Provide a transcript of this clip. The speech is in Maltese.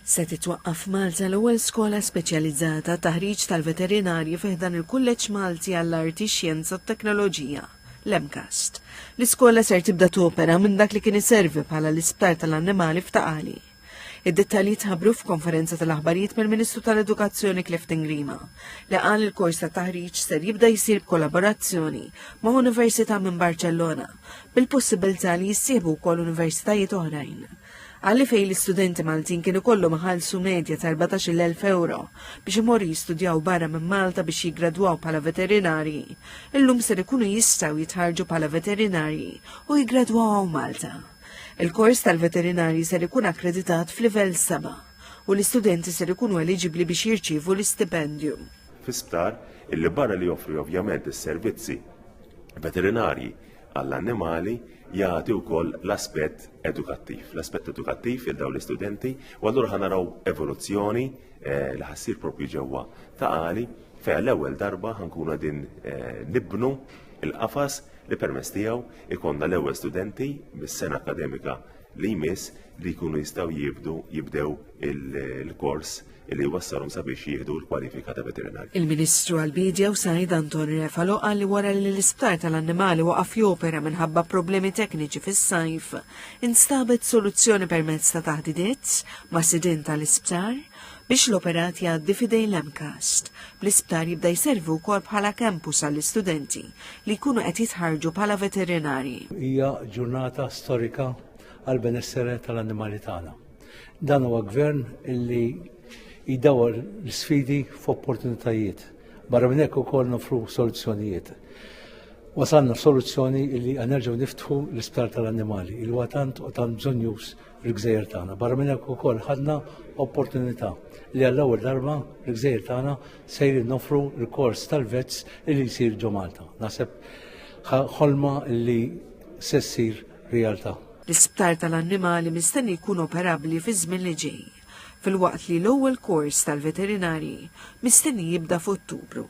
Se titwaqqaf Malta l-ewwel skola speċjalizzata taħriġ tal-veterinarji fih dan il-Kulleġġ Malti għall-Arti, Xjenza u Teknoloġija, l-MCAST. L-iskola ser tibda topera minn dak li kien iservi bħala l-isptar tal-annimali f'Taqali. Id-dettalji tħabbru f'konferenza tal-aħbarijiet mill-Ministru tal-Edukazzjoni Clifton Grima li qal il-kors ta' taħriġ ser jibda jsir b'kollaborazzjoni ma' Università minn Barcellona bil-possibilità li jissieħbu wkoll universitajiet oħrajn. Għalli fej l-istudenti Maltin kienu kollu maħalsu medja ta' 14,000 euro biex imorru jistudjaw barra minn Malta biex jigradwaw bħala veterinari, illum ser ikunu jistaw jitħarġu bħala veterinari u jigradwaw Malta. Il-kors tal-veterinari ser ikun akkreditat f'livell 7 u l-istudenti ser ikunu eligibli biex jirċievu l-istipendju. Fi-sptar, illi barra li joffri ovvjament is-servizzi veterinari għall-annimali jagħti wkoll l-aspett edukattiv. L-aspett edukattiv il daw l-istudenti u allura ħanaraw evoluzzjoni li ħassir propju ġewwa Taqali fejn l-ewwel darba ħankunu din nibnu il-qafas li permess tiegħu ikonna l-ewwel studenti bis-sena akademika li jmiss li jkunu jistgħu jibdew il-kors li wassalhom sabiex jieħdu l-kwalifika ta' veterinari. Il-Ministru għall-Bidja u Sajd Antoni Refalo qal li wara li l-isptar tal-annimali waqaf jopera minħabba problemi tekniċi fis-sajf, instabet soluzzjoni permezz ta' taħdidiet ma' sidin tal-isptar biex l-operat jgħaddi fidejn l-MCAST. L-isptar jibda jservu wkoll bħala campus għall-istudenti li jkunu qed jitħarġu bħala veterinari. Hija ġurnata storika għall-benessere tal-annimali tagħna. Dan huwa gvern illi jidawar l-sfidi f'opportunitajiet. Barra minn hekk ukoll nofru soluzzjonijiet. Wasalna soluzzjoni li nerġgħu niftħu l-isptar tal-annimali, il huwa tant u tant bżonjus l-Gżejjer tagħna. Barra minn hekk ukoll ħadna opportunità li għall-ewwel darba l-Gżejjer tagħna sejrin nofru l-kors tal-vezz li jsir ġo Malta. Naħseb ħolma li se ssir realtà. L-isptar tal-annimali mistenni jkun operabbli fi żmien li ġej, fil-waqt li l-ewwel kors tal-veterinari mistenni jibda f'Ottubru.